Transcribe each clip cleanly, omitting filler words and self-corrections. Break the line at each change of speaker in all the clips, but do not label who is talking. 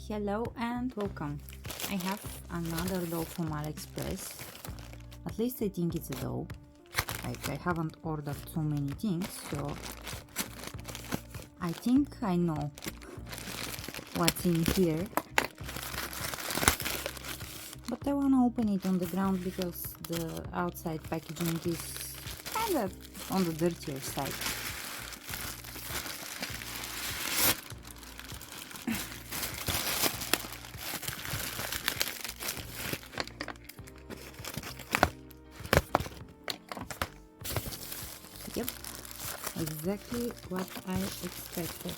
Hello and welcome. I have another doll from AliExpress. At least I think it's a doll. Like, I haven't ordered so many things, so I think I know what's in here. But I wanna open it on the ground because the outside packaging is kinda on the dirtier side. Yep, exactly what I expected.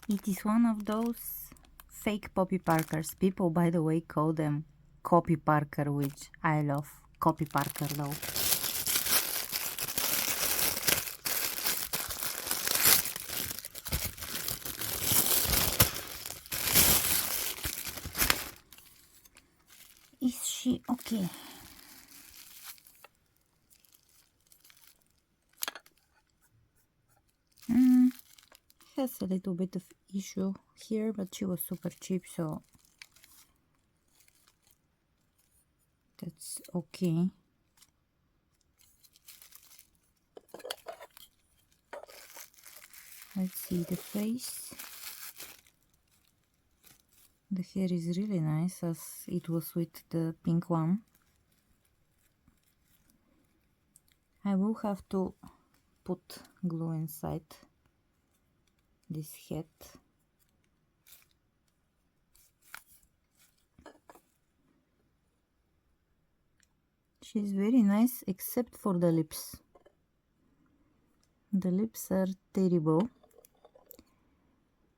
It is one of those fake Coppy Parkers. People, by the way, call them Coppy Parker, which I love. Coppy Parker though. Is she okay? Has a little bit of issue here, but she was super cheap, so that's okay. Let's see the face. The hair is really nice, as it was with the pink one. I will have to put glue inside this head. She's very nice except for the lips. The lips are terrible,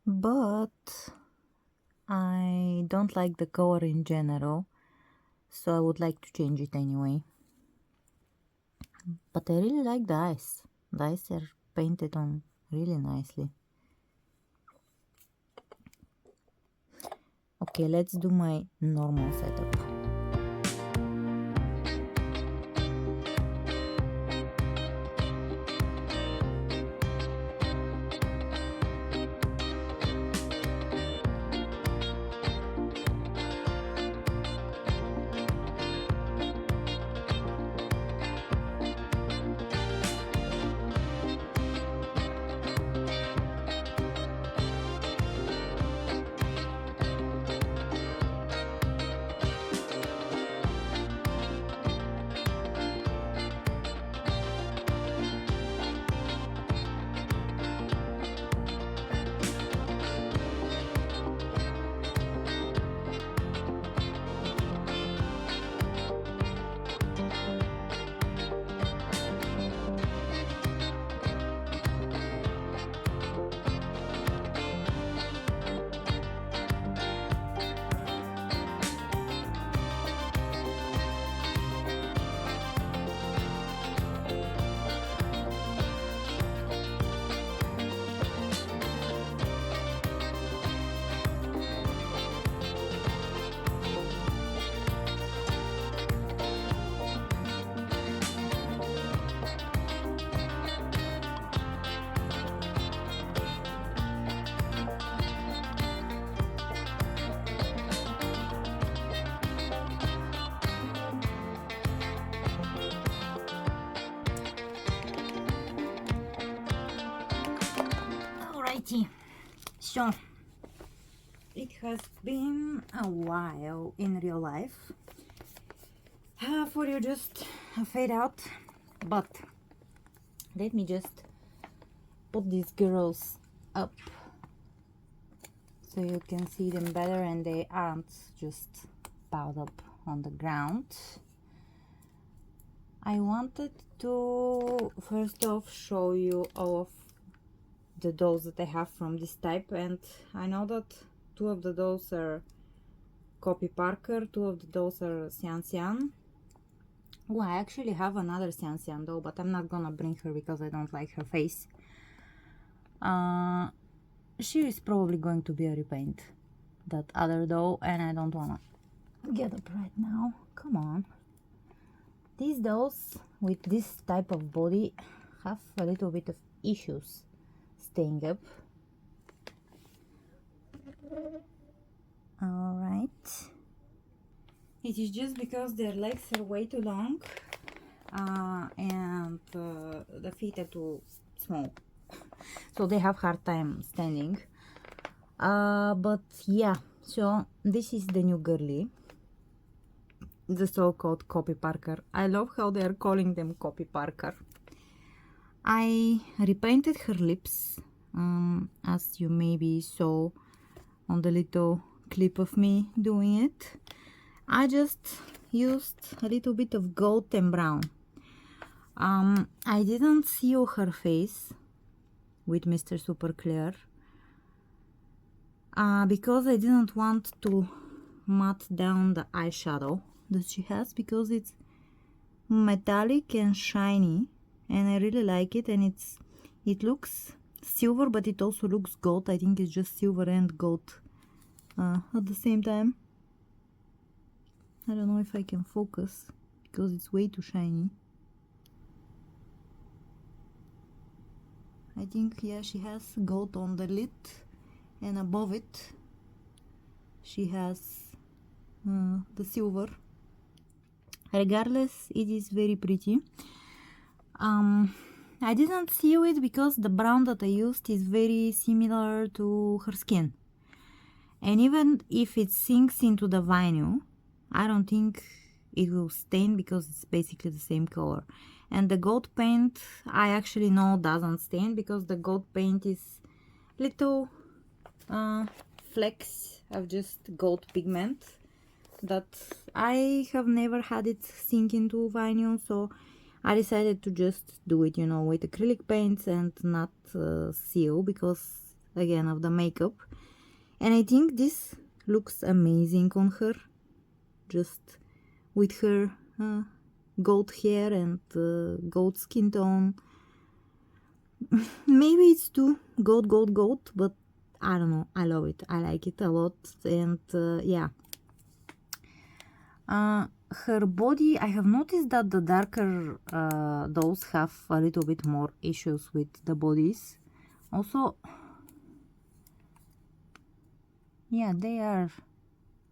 but I don't like the color in general, so I would like to change it anyway. But I really like the eyes. The eyes are painted on really nicely. Okay, let's do my normal setup. Alrighty, so it has been a while in real life for you just fade out, but let me just put these girls up so you can see them better and they aren't just piled up on the ground. I wanted to first off show you all of the dolls that I have from this type, and I know that two of the dolls are Coppy Parker, two of the dolls are Xian. Oh, I actually have another Xian doll, but I'm not gonna bring her because I don't like her face. She is probably going to be a repaint, that other doll, and I don't wanna get up right now. Come on. These dolls with this type of body have a little bit of issues staying up. Alright. It is just because their legs are way too long and the feet are too small. So they have hard time standing. But yeah, so this is the new girly, the so-called Coppy Parker. I love how they are calling them Coppy Parker. I repainted her lips, as you maybe saw on the little clip of me doing it. I just used a little bit of gold and brown. I didn't seal her face with Mr. Super Clear because I didn't want to matte down the eyeshadow that she has, because it's metallic and shiny and I really like it, and it looks silver but it also looks gold. I think it's just silver and gold at the same time. I don't know if I can focus because it's way too shiny. I think, yeah, she has gold on the lid, and above it she has the silver. Regardless, it is very pretty. I didn't seal it because the brown that I used is very similar to her skin, and even if it sinks into the vinyl, I don't think it will stain because it's basically the same color. And the gold paint, I actually know doesn't stain because the gold paint is little flecks of just gold pigment that I have never had it sink into vinyl, so I decided to just do it, you know, with acrylic paints and not seal because, again, of the makeup. And I think this looks amazing on her, just with her gold hair and gold skin tone. Maybe it's too gold, but I don't know, I love it, I like it a lot. And yeah, her body, I have noticed that the darker dolls have a little bit more issues with the bodies. Also, yeah, they are,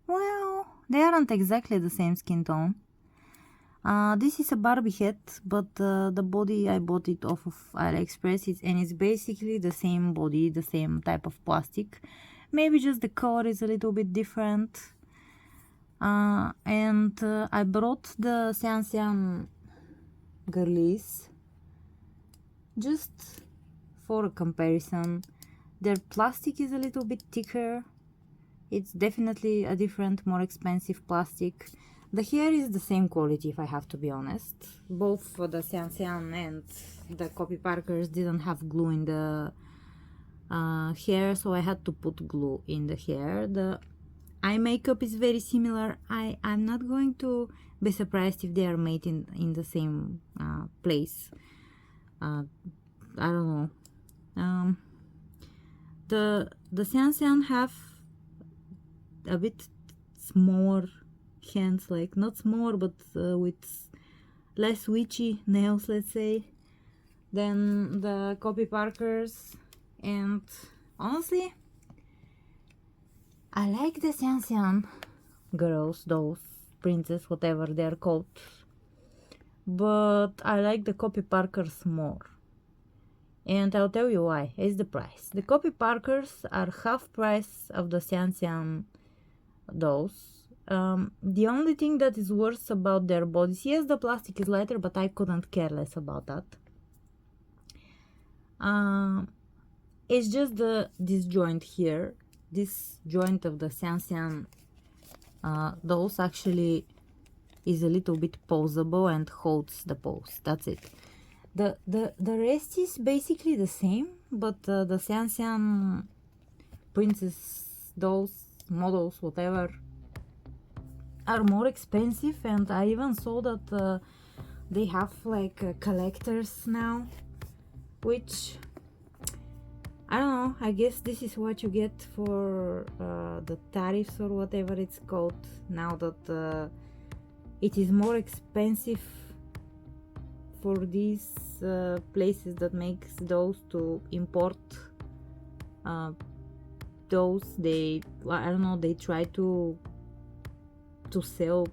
well, they aren't exactly the same skin tone. This is a Barbie head, but the body, I bought it off of AliExpress, and it's basically the same body, the same type of plastic. Maybe just the color is a little bit different. And I brought the Xian girlies just for a comparison. Their plastic is a little bit thicker. It's definitely a different, more expensive plastic. The hair is the same quality, if I have to be honest. Both for the Xian and the Coppy Parkers didn't have glue in the hair, so I had to put glue in the hair. The eye makeup is very similar. I'm not going to be surprised if they are made in the same place. I don't know. The Xian have a bit smaller hands, like not smaller, but with less witchy nails, let's say, than the Coppy Parkers. And honestly, I like the Xian girls, those princess, whatever they're called, but I like the Coppy Parkers more. And I'll tell you why. It's the price. The Coppy Parkers are half price of the Xian dolls. The only thing that is worse about their bodies, yes, the plastic is lighter, but I couldn't care less about that. It's just this joint here, this joint of the Xian dolls actually is a little bit poseable and holds the pose. That's it. The rest is basically the same, but the Xian princess dolls, models, whatever, are more expensive, and I even saw that they have like collectors now, which I don't know, I guess this is what you get for the tariffs or whatever it's called, now that it is more expensive for these places that makes those to import those. They, I don't know, they try to sell,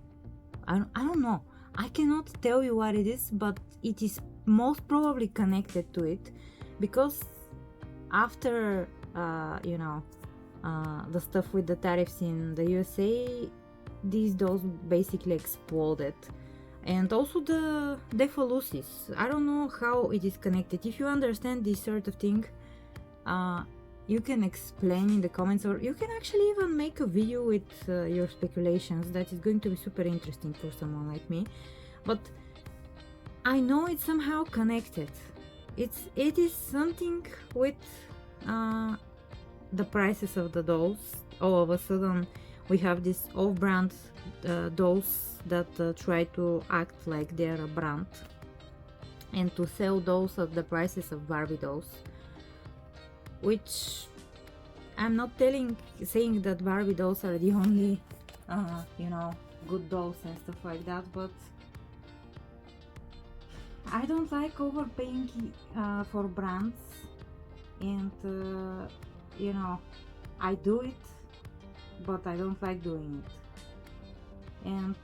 I don't know, I cannot tell you what it is, but it is most probably connected to it, because after you know, the stuff with the tariffs in the USA, these dolls basically exploded. And also the Defalusis, I don't know how it is connected. If you understand this sort of thing, you can explain in the comments, or you can actually even make a video with your speculations. That is going to be super interesting for someone like me. But I know it's somehow connected. It is something with the prices of the dolls. All of a sudden we have this off-brand dolls that try to act like they're a brand and to sell dolls at the prices of Barbie dolls, which I'm not saying that Barbie dolls are the only you know, good dolls and stuff like that, but I don't like overpaying for brands, and you know, I do it, but I don't like doing it. And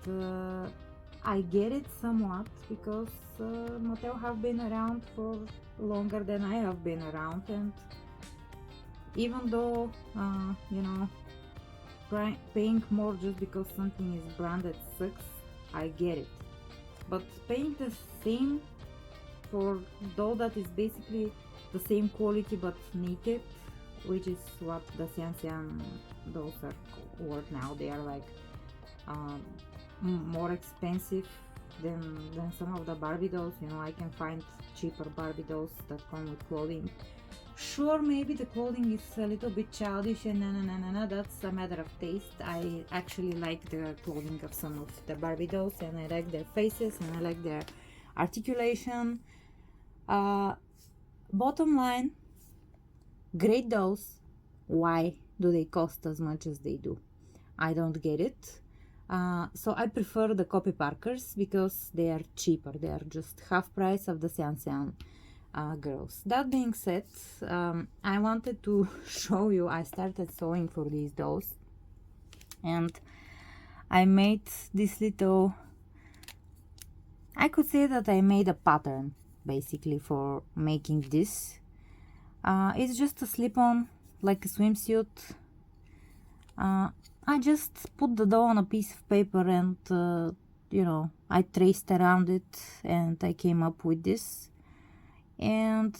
I get it somewhat, because Mattel have been around for longer than I have been around, and even though you know, paying more just because something is branded sucks, I get it. But paying the same for doll that is basically the same quality but naked, which is what the Xian dolls are worth now. They are like more expensive than some of the Barbie dolls. You know, I can find cheaper Barbie dolls that come with clothing. Sure, maybe the clothing is a little bit childish and that's a matter of taste. I actually like the clothing of some of the Barbie dolls, and I like their faces, and I like their articulation. Bottom line, great dolls. Why do they cost as much as they do? I don't get it. So I prefer the Coppy Parkers because they are cheaper. They are just half price of the Xian girls. That being said, I wanted to show you, I started sewing for these dolls, and I made this little, I could say that I made a pattern basically for making this. It's just a slip-on, like a swimsuit. I just put the doll on a piece of paper and you know, I traced around it and I came up with this, and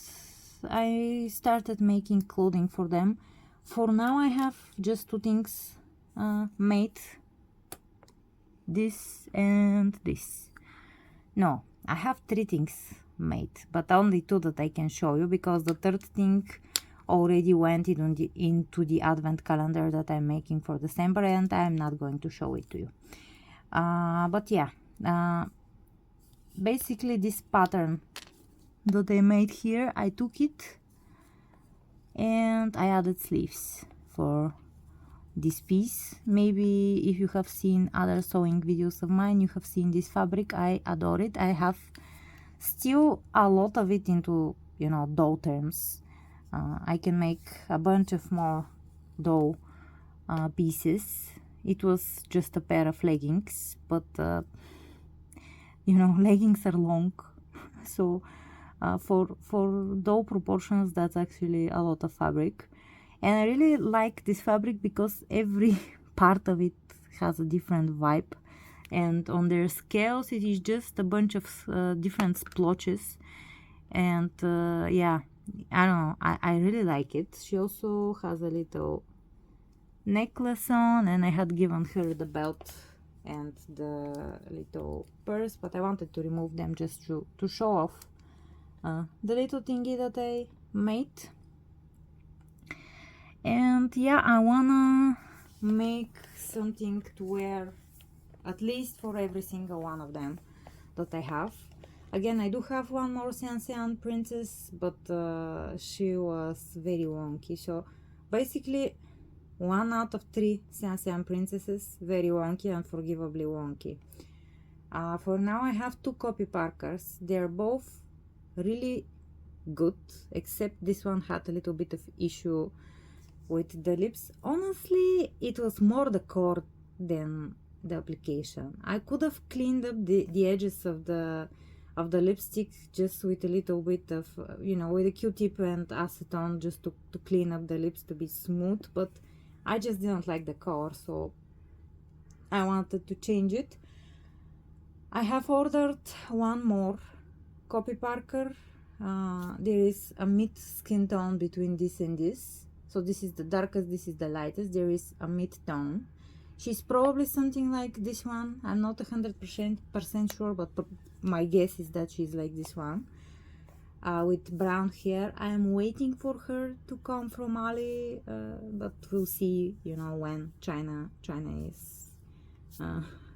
I started making clothing for them. For now I have just two things made, this and this. No, I have three things made, but only two that I can show you, because the third thing already went into the advent calendar that I'm making for December, and I'm not going to show it to you. But yeah, basically this pattern that I made here, I took it and I added sleeves for this piece. Maybe if you have seen other sewing videos of mine, you have seen this fabric. I adore it. I have still a lot of it into, you know, doll terms. I can make a bunch of more doll pieces. It was just a pair of leggings, but you know, leggings are long, so for doll proportions, that's actually a lot of fabric. And I really like this fabric because every part of it has a different vibe, and on their scales it is just a bunch of different splotches, and yeah, I don't know, I really like it. She also has a little necklace on, and I had given her the belt and the little purse, but I wanted to remove them just to show off the little thingy that I made. And yeah, I wanna make something to wear at least for every single one of them that I have. Again, I do have one more Xianxian princess, but she was very wonky. So basically, 1 out of 3 Xianxian princesses, very wonky, unforgivably wonky. For now, I have 2 Coppy Parkers. They're both really good, except this one had a little bit of issue with the lips. Honestly, it was more the cord than the application. I could have cleaned up the edges of the lipstick just with a little bit of, you know, with a Q-tip and acetone, just to clean up the lips to be smooth, but I just didn't like the color, so I wanted to change it. I have ordered one more Coppy Parker. There is a mid skin tone between this and this. So this is the darkest, this is the lightest. There is a mid tone. She's probably something like this one. I'm not 100% sure, but my guess is that she's like this one. With brown hair. I am waiting for her to come from Ali, but we'll see, you know, when China is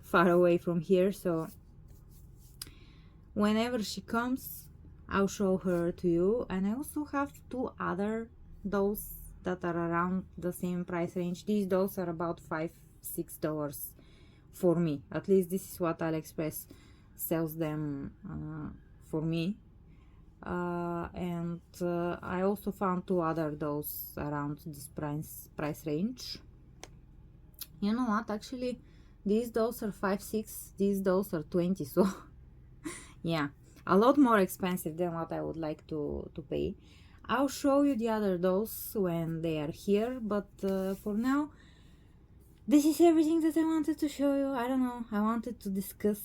far away from here. So whenever she comes, I'll show her to you. And I also have 2 other dolls that are around the same price range. These dolls are about $5-6 for me. At least this is what AliExpress sells them for me. I also found 2 other dolls around this price range. You know what? Actually, these dolls are $5-6. These dolls are $20. So yeah, a lot more expensive than what I would like to pay. I'll show you the other dolls when they are here, but for now, this is everything that I wanted to show you. I don't know, I wanted to discuss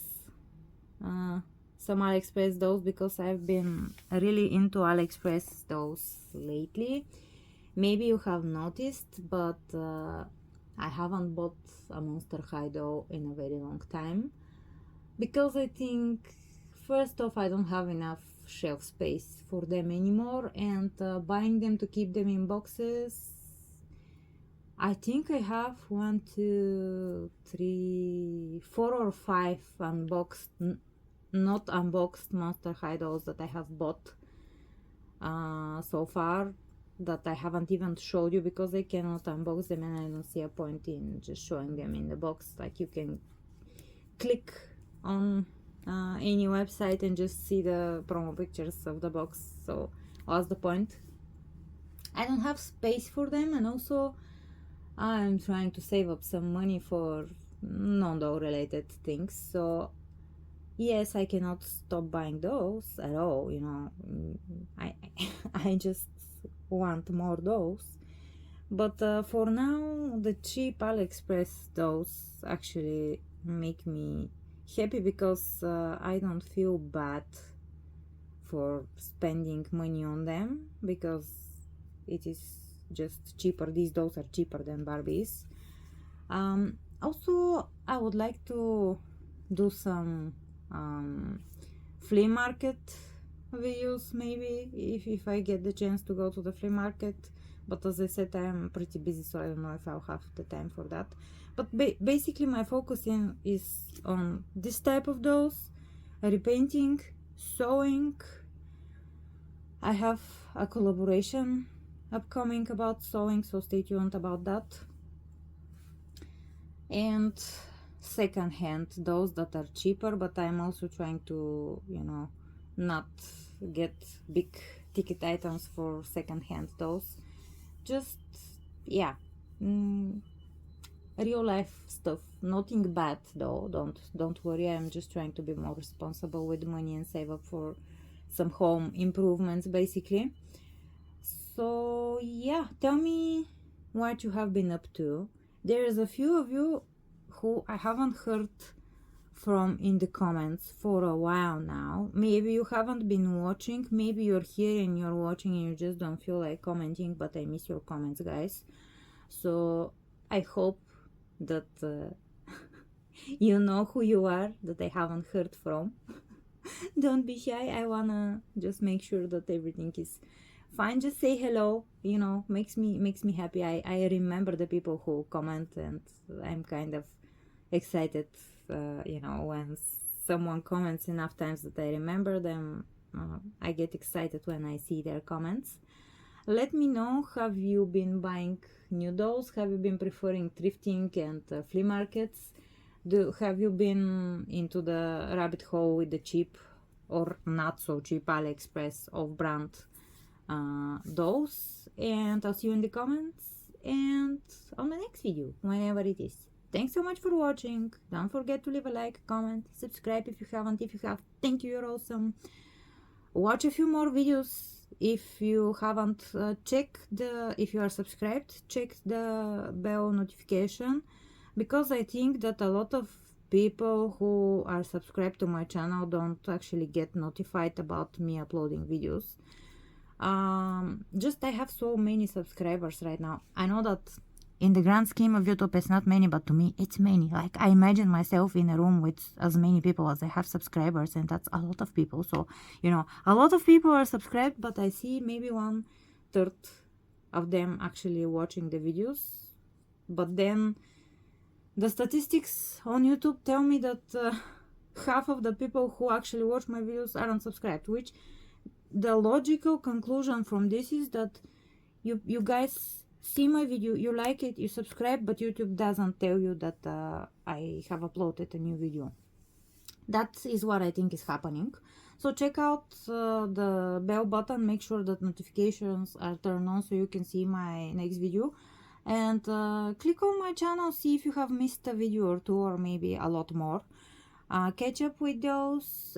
some AliExpress dolls because I've been really into AliExpress dolls lately. Maybe you have noticed, but I haven't bought a Monster High doll in a very long time because I think, first off, I don't have enough shelf space for them anymore, and buying them to keep them in boxes, I think I have 1, 2, 3, 4 or 5 unboxed, not unboxed Monster High dolls that I have bought so far, that I haven't even showed you because I cannot unbox them, and I don't see a point in just showing them in the box. Like, you can click on any website and just see the promo pictures of the box, so what's the point? I don't have space for them, and also I'm trying to save up some money for non-doll related things, so yes, I cannot stop buying those at all, you know. I just want more dolls, but for now the cheap AliExpress dolls actually make me happy because I don't feel bad for spending money on them because it is just cheaper. These dolls are cheaper than Barbies. Also, I would like to do some flea market videos, maybe, if I get the chance to go to the flea market, but as I said, I am pretty busy, so I don't know if I'll have the time for that. But basically my focus is on this type of dolls, repainting, sewing. I have a collaboration upcoming about sewing, so stay tuned about that. And second-hand, those that are cheaper, but I'm also trying to, you know, not get big ticket items for second-hand dolls. Just, yeah, real life stuff, nothing bad though, don't worry. I'm just trying to be more responsible with money and save up for some home improvements, basically. So yeah, tell me what you have been up to. There's a few of you who I haven't heard from in the comments for a while now. Maybe you haven't been watching, maybe you're here and you're watching and you just don't feel like commenting, but I miss your comments, guys. So I hope that you know who you are that I haven't heard from. Don't be shy. I wanna just make sure that everything is fine. Just say hello. You know, makes me happy. I remember the people who comment, and I'm kind of excited. You know, when someone comments enough times that I remember them, I get excited when I see their comments. Let me know, have you been buying new dolls? Have you been preferring thrifting and flea markets? Have you been into the rabbit hole with the cheap or not so cheap AliExpress off-brand dolls? And I'll see you in the comments and on the next video, whenever it is. Thanks so much for watching. Don't forget to leave a like, comment, subscribe if you haven't. If you have, thank you, you're awesome. Watch a few more videos. If you haven't if you are subscribed, check the bell notification, because I think that a lot of people who are subscribed to my channel don't actually get notified about me uploading videos. Just I have so many subscribers right now. I know that in the grand scheme of YouTube it's not many, but to me it's many. Like, I imagine myself in a room with as many people as I have subscribers, and that's a lot of people. So, you know, a lot of people are subscribed, but I see maybe 1/3 of them actually watching the videos. But then the statistics on YouTube tell me that half of the people who actually watch my videos aren't subscribed, which the logical conclusion from this is that you guys see my video, you like it, you subscribe, but YouTube doesn't tell you that I have uploaded a new video. That is what I think is happening. So check out the bell button, make sure that notifications are turned on so you can see my next video, and click on my channel, see if you have missed a video or two, or maybe a lot more. Catch up with those.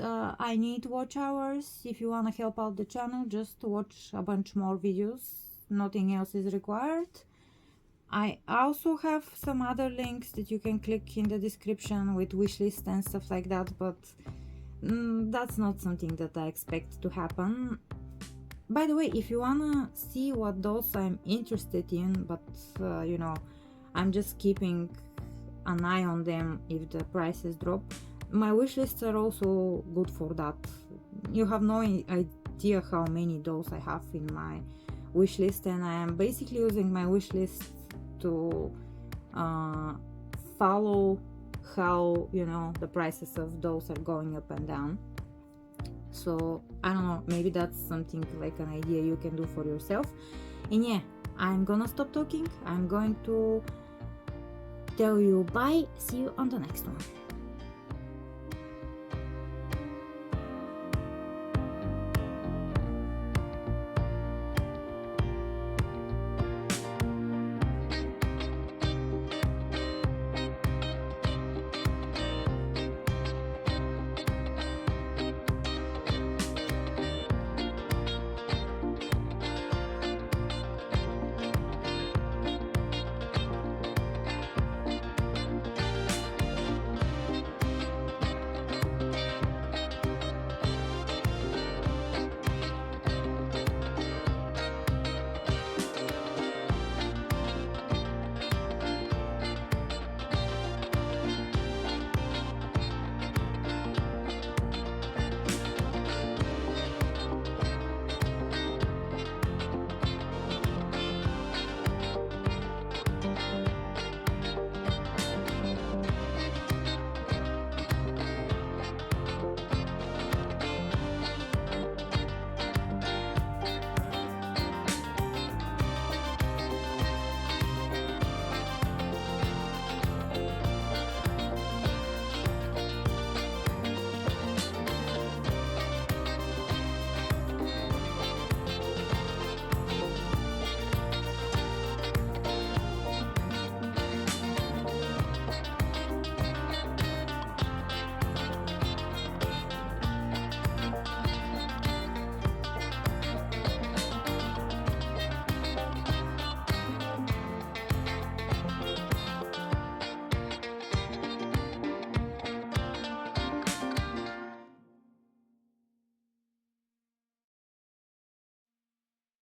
I need watch hours. If you want to help out the channel, just watch a bunch more videos. Nothing else is required. I also have some other links that you can click in the description with wishlist and stuff like that, but that's not something that I expect to happen. By the way, if you wanna see what dolls I'm interested in, but you know, I'm just keeping an eye on them if the prices drop, my wishlists are also good for that. You have no idea how many dolls I have in my wishlist, and I am basically using my wishlist to follow how, you know, the prices of dolls are going up and down. So I don't know, maybe that's something like an idea you can do for yourself. And yeah, I'm gonna stop talking. I'm going to tell you bye. See you on the next one.